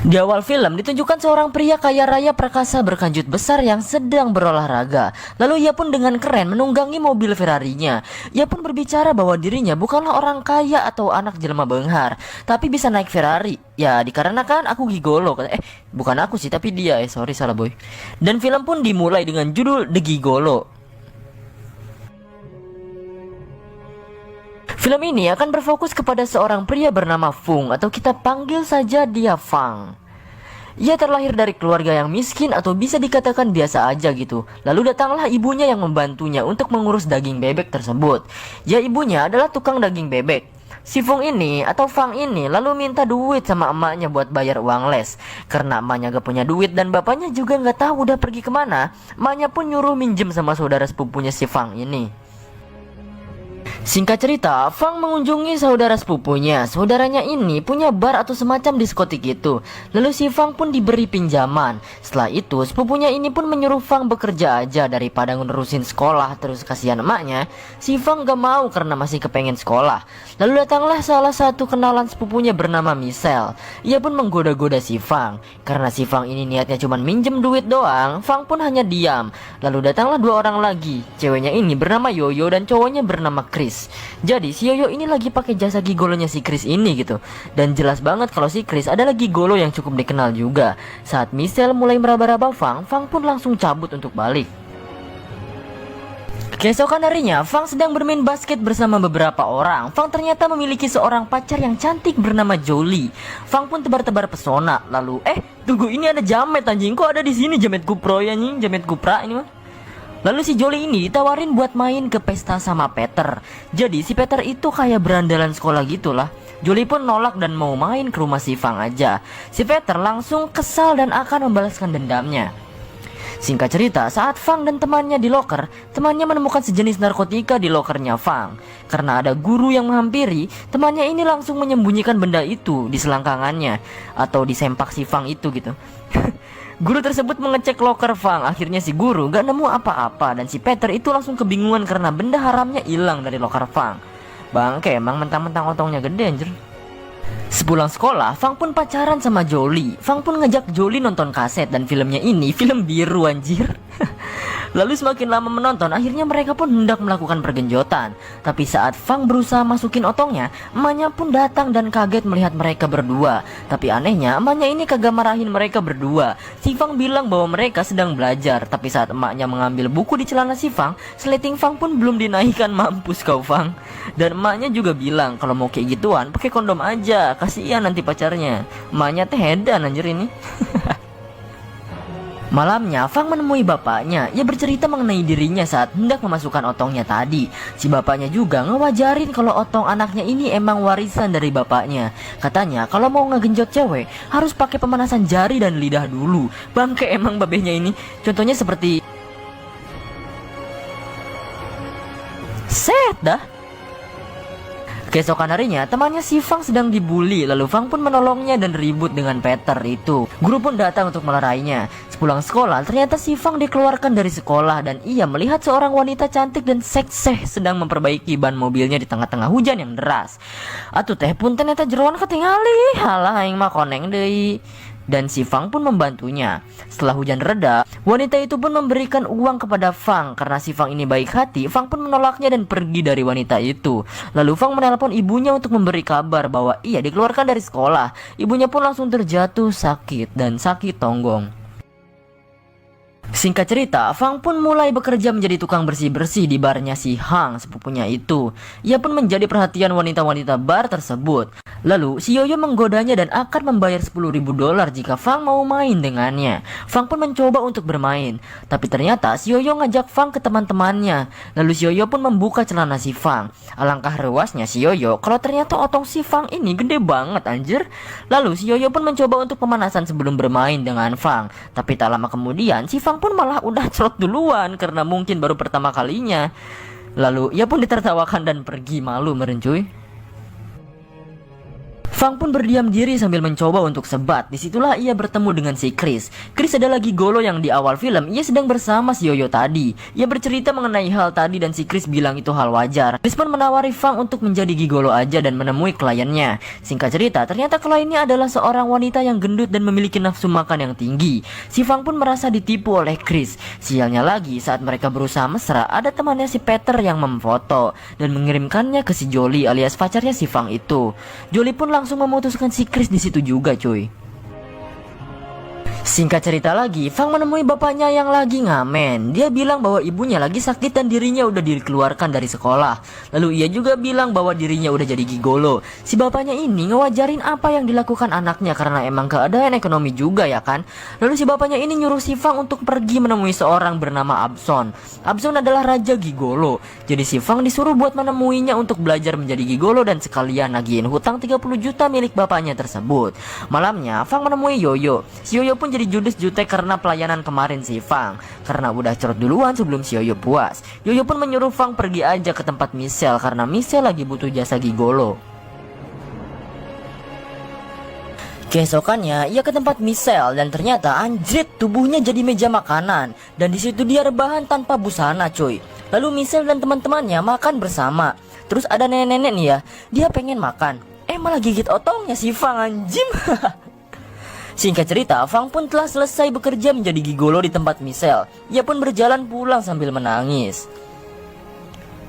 Di awal film ditunjukkan seorang pria kaya raya perkasa berkanjut besar yang sedang berolahraga. Lalu ia pun dengan keren menunggangi mobil Ferrarinya. Ia pun berbicara bahwa dirinya bukanlah orang kaya atau anak jelma benghar, tapi bisa naik Ferrari. Ya dikarenakan aku gigolo. Bukan aku sih, tapi dia. Sorry, salah boy. Dan film pun dimulai dengan judul The Gigolo. Film ini akan berfokus kepada seorang pria bernama Fung, atau kita panggil saja dia Fang. Ia terlahir dari keluarga yang miskin atau bisa dikatakan biasa aja gitu. Lalu datanglah ibunya yang membantunya untuk mengurus daging bebek tersebut. Ya, ibunya adalah tukang daging bebek. Si Fung ini atau Fang ini lalu minta duit sama emaknya buat bayar uang les. Karena emaknya gak punya duit dan bapaknya juga gak tahu udah pergi kemana, emaknya pun nyuruh minjem sama saudara sepupunya si Fang ini. Singkat cerita, Fang mengunjungi saudara sepupunya. Saudaranya ini punya bar atau semacam diskotik itu. Lalu si Fang pun diberi pinjaman. Setelah itu, sepupunya ini pun menyuruh Fang bekerja aja daripada ngurusin sekolah. Terus kasihan emaknya, si Fang gak mau karena masih kepengen sekolah. Lalu datanglah salah satu kenalan sepupunya bernama Michelle. Ia pun menggoda-goda si Fang. Karena si Fang ini niatnya cuma minjem duit doang, Fang pun hanya diam. Lalu datanglah dua orang lagi. Ceweknya ini bernama Yoyo dan cowoknya bernama Chris. Jadi si Yoyo ini lagi pakai jasa gigolonya si Chris ini gitu. Dan jelas banget kalau si Chris adalah gigolo yang cukup dikenal juga. Saat Michelle mulai meraba-raba Fang, Fang pun langsung cabut untuk balik. Keesokan harinya, Fang sedang bermain basket bersama beberapa orang. Fang ternyata memiliki seorang pacar yang cantik bernama Jolie. Fang pun tebar-tebar pesona. Lalu, tunggu, ini ada jamet anjing. Kok ada di sini jamet kupro ya anjing? Jamet kupra ini mah. Lalu si Jolie ini ditawarin buat main ke pesta sama Peter. Jadi si Peter itu kayak berandalan sekolah gitulah. Jolie pun nolak dan mau main ke rumah si Fang aja. Si Peter langsung kesal dan akan membalaskan dendamnya. Singkat cerita, saat Fang dan temannya di loker, temannya menemukan sejenis narkotika di lokernya Fang. Karena ada guru yang menghampiri, temannya ini langsung menyembunyikan benda itu di selangkangannya atau di sempak si Fang itu gitu. Guru tersebut mengecek loker Fang. Akhirnya si guru gak nemu apa-apa dan si Peter itu langsung kebingungan karena benda haramnya hilang dari loker Fang. Bangke, emang mentang-mentang otongnya gede anjir. Sepulang sekolah, Fang pun pacaran sama Jolie. Fang pun ngajak Jolie nonton kaset dan filmnya ini film biru anjir. Lalu semakin lama menonton, akhirnya mereka pun hendak melakukan pergenjotan. Tapi saat Fang berusaha masukin otongnya, emaknya pun datang dan kaget melihat mereka berdua. Tapi anehnya, emaknya ini kagak marahin mereka berdua. Si Fang bilang bahwa mereka sedang belajar. Tapi saat emaknya mengambil buku di celana si Fang, seleting Fang pun belum dinaikkan. Mampus kau Fang. Dan emaknya juga bilang kalau mau kayak gituan pakai kondom aja, kasihan nanti pacarnya. Emaknya teh hedan anjir ini. Malamnya, Fang menemui bapaknya. Ia bercerita mengenai dirinya saat hendak memasukkan otongnya tadi. Si bapaknya juga ngewajarin kalau otong anaknya ini emang warisan dari bapaknya. Katanya kalau mau ngegenjot cewek harus pakai pemanasan jari dan lidah dulu. Bangke emang babehnya ini. Contohnya seperti set dah. Keesokan harinya, temannya si Fang sedang dibully. Lalu Fang pun menolongnya dan ribut dengan Peter itu. Guru pun datang untuk melerainya. Sepulang sekolah, ternyata si Fang dikeluarkan dari sekolah dan ia melihat seorang wanita cantik dan seksih sedang memperbaiki ban mobilnya di tengah-tengah hujan yang deras. Atuh teh pun ternyata jeroan ketingali. Halah aing mah koneng deui. Dan si Fang pun membantunya. Setelah hujan reda, wanita itu pun memberikan uang kepada Fang. Karena si Fang ini baik hati, Fang pun menolaknya dan pergi dari wanita itu. Lalu Fang menelpon ibunya untuk memberi kabar bahwa ia dikeluarkan dari sekolah. Ibunya pun langsung terjatuh sakit dan sakit tonggong. Singkat cerita, Fang pun mulai bekerja menjadi tukang bersih-bersih di barnya si Hang, sepupunya itu. Ia pun menjadi perhatian wanita-wanita bar tersebut. Lalu, si Yoyo menggodanya dan akan membayar $10.000 jika Fang mau main dengannya. Fang pun mencoba untuk bermain. Tapi ternyata si Yoyo ngajak Fang ke teman-temannya. Lalu si Yoyo pun membuka celana si Fang. Alangkah rewasnya si Yoyo kalau ternyata otong si Fang ini gede banget anjir. Lalu si Yoyo pun mencoba untuk pemanasan sebelum bermain dengan Fang. Tapi tak lama kemudian si Fang pun malah udah cerot duluan karena mungkin baru pertama kalinya. Lalu ia pun ditertawakan dan pergi malu merencuy. Fang pun berdiam diri sambil mencoba untuk sebat. Disitulah ia bertemu dengan si Chris. Chris adalah gigolo yang di awal film ia sedang bersama si Yoyo tadi. Ia bercerita mengenai hal tadi dan si Chris bilang itu hal wajar. Chris pun menawari Fang untuk menjadi gigolo aja dan menemui kliennya. Singkat cerita, ternyata kliennya adalah seorang wanita yang gendut dan memiliki nafsu makan yang tinggi. Si Fang pun merasa ditipu oleh Chris. Sialnya lagi, saat mereka berusaha mesra, ada temannya si Peter yang memfoto dan mengirimkannya ke si Jolie alias pacarnya si Fang itu. Jolie pun langsung memutuskan si Chris di situ juga, cuy. Singkat cerita lagi, Fang menemui bapaknya yang lagi ngamen. Dia bilang bahwa ibunya lagi sakit dan dirinya udah dikeluarkan dari sekolah. Lalu ia juga bilang bahwa dirinya udah jadi gigolo. Si bapaknya ini ngewajarin apa yang dilakukan anaknya karena emang keadaan ekonomi juga ya kan. Lalu si bapaknya ini nyuruh si Fang untuk pergi menemui seorang bernama Abson. Abson adalah raja gigolo. Jadi si Fang disuruh buat menemuinya untuk belajar menjadi gigolo dan sekalian nagihin hutang 30 juta milik bapaknya tersebut. Malamnya Fang menemui Yoyo. Si Yoyo pun jadi judes jutek karena pelayanan kemarin si Fang. Karena udah cerot duluan sebelum si Yoyo puas. Yoyo pun menyuruh Fang pergi aja ke tempat Michelle karena Michelle lagi butuh jasa gigolo. Keesokannya ia ke tempat Michelle dan ternyata anjrit tubuhnya jadi meja makanan dan di situ dia rebahan tanpa busana, cuy. Lalu Michelle dan teman-temannya makan bersama. Terus ada nenek-nenek nih ya, dia pengen makan. Malah gigit otongnya si Fang, anjim. Singkat cerita, Fang pun telah selesai bekerja menjadi gigolo di tempat Michelle. Ia pun berjalan pulang sambil menangis.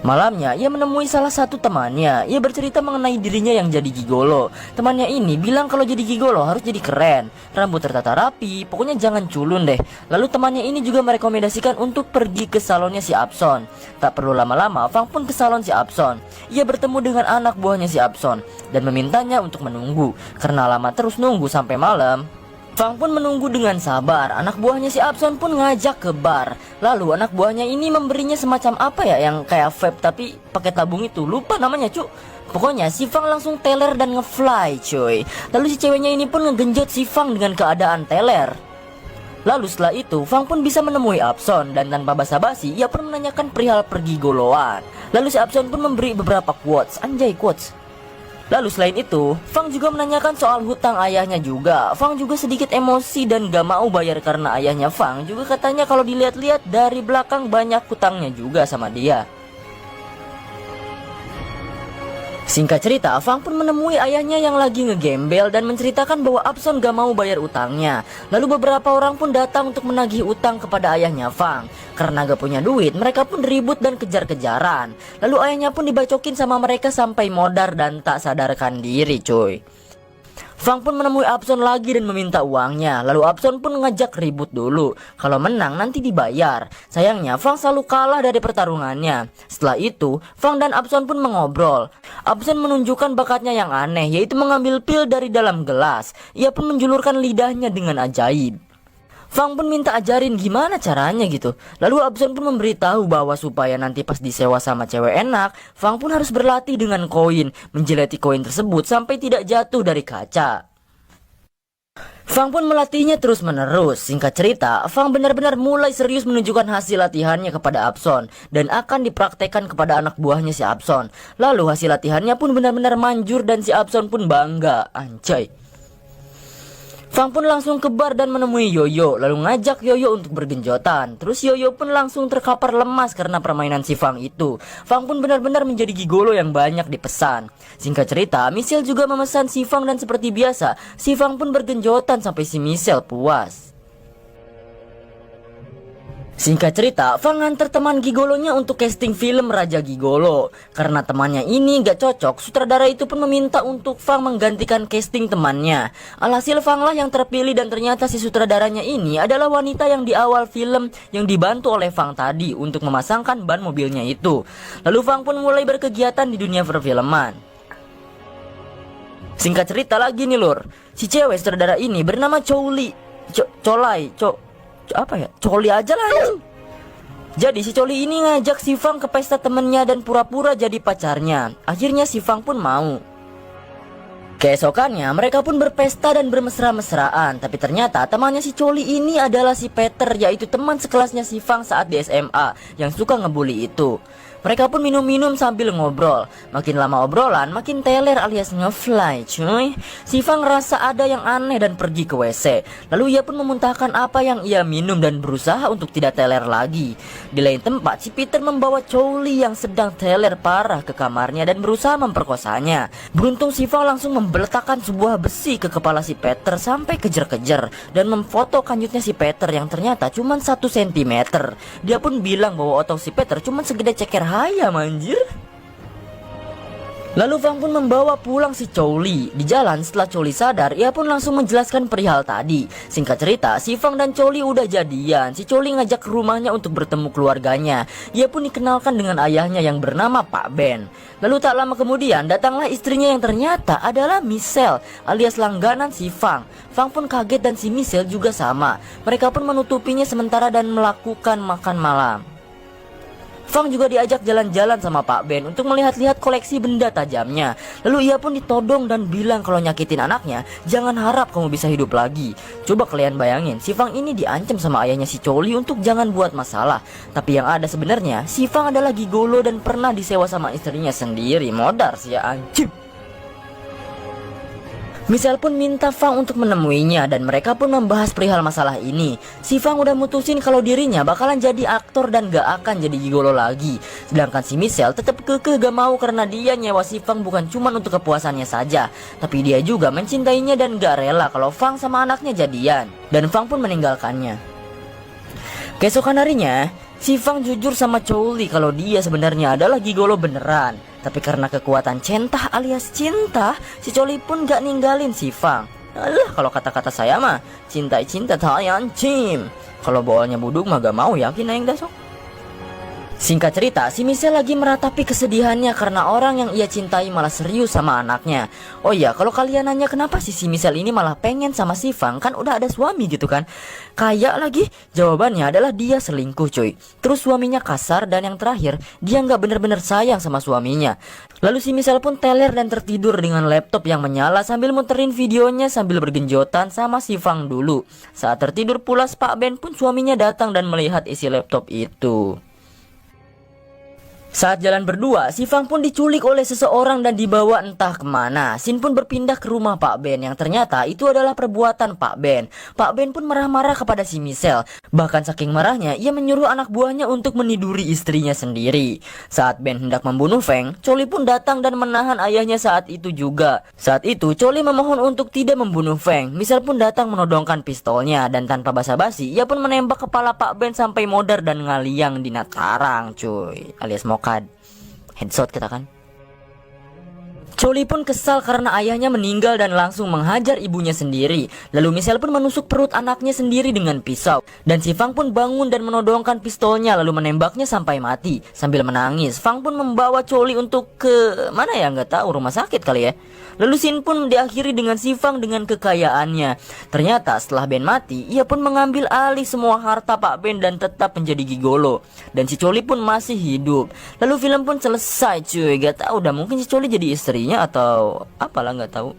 Malamnya, ia menemui salah satu temannya. Ia bercerita mengenai dirinya yang jadi gigolo. Temannya ini bilang kalau jadi gigolo harus jadi keren, rambut tertata rapi, pokoknya jangan culun deh. Lalu temannya ini juga merekomendasikan untuk pergi ke salonnya si Abson. Tak perlu lama-lama, Fang pun ke salon si Abson. Ia bertemu dengan anak buahnya si Abson dan memintanya untuk menunggu. Karena lama terus nunggu sampai malam, Fang pun menunggu dengan sabar. Anak buahnya si Abson pun ngajak ke bar. Lalu anak buahnya ini memberinya semacam apa ya, yang kayak vape tapi pakai tabung itu. Lupa namanya, cu. Pokoknya si Fang langsung teler dan ngefly, cuy. Lalu si ceweknya ini pun ngegenjot si Fang dengan keadaan teler. Lalu setelah itu Fang pun bisa menemui Abson dan tanpa basa-basi ia pun menanyakan perihal pergigoloan. Lalu si Abson pun memberi beberapa quotes, anjay quotes. Lalu selain itu, Fang juga menanyakan soal hutang ayahnya juga. Fang juga sedikit emosi dan gak mau bayar karena ayahnya Fang juga katanya kalau dilihat-lihat dari belakang banyak hutangnya juga sama dia. Singkat cerita, Fang pun menemui ayahnya yang lagi ngegembel dan menceritakan bahwa Abson gak mau bayar utangnya. Lalu beberapa orang pun datang untuk menagih utang kepada ayahnya Fang. Karena gak punya duit, mereka pun ribut dan kejar-kejaran. Lalu ayahnya pun dibacokin sama mereka sampai modar dan tak sadarkan diri, cuy. Fang pun menemui Abson lagi dan meminta uangnya. Lalu Abson pun ngajak ribut dulu. Kalau menang nanti dibayar. Sayangnya Fang selalu kalah dari pertarungannya. Setelah itu Fang dan Abson pun mengobrol. Abson menunjukkan bakatnya yang aneh, yaitu mengambil pil dari dalam gelas. Ia pun menjulurkan lidahnya dengan ajaib. Fang pun minta ajarin gimana caranya gitu. Lalu Abson pun memberitahu bahwa supaya nanti pas disewa sama cewek enak, Fang pun harus berlatih dengan koin, menjilati koin tersebut sampai tidak jatuh dari kaca. Fang pun melatihnya terus menerus. Singkat cerita, Fang benar-benar mulai serius menunjukkan hasil latihannya kepada Abson dan akan dipraktekkan kepada anak buahnya si Abson. Lalu hasil latihannya pun benar-benar manjur dan si Abson pun bangga, anjay. Fang pun langsung ke bar dan menemui Yoyo, lalu ngajak Yoyo untuk bergenjotan. Terus Yoyo pun langsung terkapar lemas karena permainan si Fang itu. Fang pun benar-benar menjadi gigolo yang banyak dipesan. Singkat cerita, Michelle juga memesan si Fang dan seperti biasa, si Fang pun bergenjotan sampai si Michelle puas. Singkat cerita, Fang nganter teman gigolonya untuk casting film Raja Gigolo. Karena temannya ini gak cocok, sutradara itu pun meminta untuk Fang menggantikan casting temannya. Alhasil Fang lah yang terpilih dan ternyata si sutradaranya ini adalah wanita yang di awal film yang dibantu oleh Fang tadi untuk memasangkan ban mobilnya itu. Lalu Fang pun mulai berkegiatan di dunia perfilman. Singkat cerita lagi nih lur, si cewek sutradara ini bernama Coli aja lah ya. Jadi si Coli ini ngajak si Fang ke pesta temennya dan pura-pura jadi pacarnya. Akhirnya si Fang pun mau. Keesokannya mereka pun berpesta dan bermesra-mesraan. Tapi ternyata temannya si Coli ini adalah si Peter, yaitu teman sekelasnya si Fang saat di SMA yang suka ngebully itu. Mereka pun minum-minum sambil ngobrol. Makin lama obrolan, makin teler alias ngefly cuy. Si Fang ngerasa ada yang aneh dan pergi ke WC. Lalu ia pun memuntahkan apa yang ia minum dan berusaha untuk tidak teler lagi. Di lain tempat, si Peter membawa Chow Li yang sedang teler parah ke kamarnya dan berusaha memperkosanya. Beruntung si Fang langsung membeletakkan sebuah besi ke kepala si Peter sampai kejer-kejer dan memfoto kanjutnya si Peter yang ternyata cuma 1 cm. Dia pun bilang bahwa otot si Peter cuma segede ceker ayam anjir. Lalu Fang pun membawa pulang si Chow Li. Di jalan setelah Chow Li sadar, ia pun langsung menjelaskan perihal tadi. Singkat cerita, si Fang dan Chow Li udah jadian. Si Chow Li ngajak ke rumahnya untuk bertemu keluarganya. Ia pun dikenalkan dengan ayahnya yang bernama Pak Ben. Lalu tak lama kemudian datanglah istrinya yang ternyata adalah Michelle alias langganan si Fang. Fang pun kaget dan si Michelle juga sama. Mereka pun menutupinya sementara dan melakukan makan malam. Fang juga diajak jalan-jalan sama Pak Ben untuk melihat-lihat koleksi benda tajamnya. Lalu ia pun ditodong dan bilang kalau nyakitin anaknya, jangan harap kamu bisa hidup lagi. Coba kalian bayangin, si Fang ini diancam sama ayahnya si Chow Li untuk jangan buat masalah. Tapi yang ada sebenarnya, si Fang adalah gigolo dan pernah disewa sama istrinya sendiri. Modar sih ya anjir. Michelle pun minta Fang untuk menemuinya dan mereka pun membahas perihal masalah ini. Si Fang udah mutusin kalau dirinya bakalan jadi aktor dan gak akan jadi gigolo lagi. Sedangkan si Michelle tetap kekeh gak mau karena dia nyewa si Fang bukan cuma untuk kepuasannya saja, tapi dia juga mencintainya dan gak rela kalau Fang sama anaknya jadian. Dan Fang pun meninggalkannya. Keesokan harinya, si Fang jujur sama Chow Li kalau dia sebenarnya adalah gigolo beneran. Tapi karena kekuatan cinta alias cinta, si Chow Li pun gak ninggalin si Fang. Alah, kalau kata-kata saya mah, cinta-cinta tayan cim. Kalau bawalnya buduk mah gak mau yakin aing dasok. Singkat cerita, si Michelle lagi meratapi kesedihannya karena orang yang ia cintai malah serius sama anaknya. Oh iya, kalau kalian nanya kenapa si Michelle ini malah pengen sama si Fang, kan udah ada suami gitu kan. Kayak lagi, jawabannya adalah dia selingkuh cuy. Terus suaminya kasar dan yang terakhir, dia nggak bener-bener sayang sama suaminya. Lalu si Michelle pun teler dan tertidur dengan laptop yang menyala sambil muterin videonya sambil bergenjotan sama si Fang dulu. Saat tertidur pulas, Pak Ben pun suaminya datang dan melihat isi laptop itu. Saat jalan berdua, si Fang pun diculik oleh seseorang dan dibawa entah kemana. Sin pun berpindah ke rumah Pak Ben yang ternyata itu adalah perbuatan Pak Ben. Pak Ben pun marah-marah kepada si Michelle. Bahkan saking marahnya, ia menyuruh anak buahnya untuk meniduri istrinya sendiri. Saat Ben hendak membunuh Feng, Chow Li pun datang dan menahan ayahnya saat itu juga. Saat itu, Chow Li memohon untuk tidak membunuh Feng. Michelle pun datang menodongkan pistolnya dan tanpa basa-basi, ia pun menembak kepala Pak Ben sampai modar dan ngaliang di natarang cuy, alias mokad. Headshot kita kan. Chow Li pun kesal karena ayahnya meninggal dan langsung menghajar ibunya sendiri. Lalu Michelle pun menusuk perut anaknya sendiri dengan pisau. Dan si Fang pun bangun dan menodongkan pistolnya lalu menembaknya sampai mati. Sambil menangis, Fang pun membawa Chow Li untuk ke mana ya, nggak tahu, rumah sakit kali ya. Lalu scene pun diakhiri dengan si Fang dengan kekayaannya. Ternyata setelah Ben mati, ia pun mengambil alih semua harta Pak Ben dan tetap menjadi gigolo. Dan si Chow Li pun masih hidup. Lalu film pun selesai cuy. Gak tahu udah mungkin si Chow Li jadi istrinya atau apalah, nggak tahu.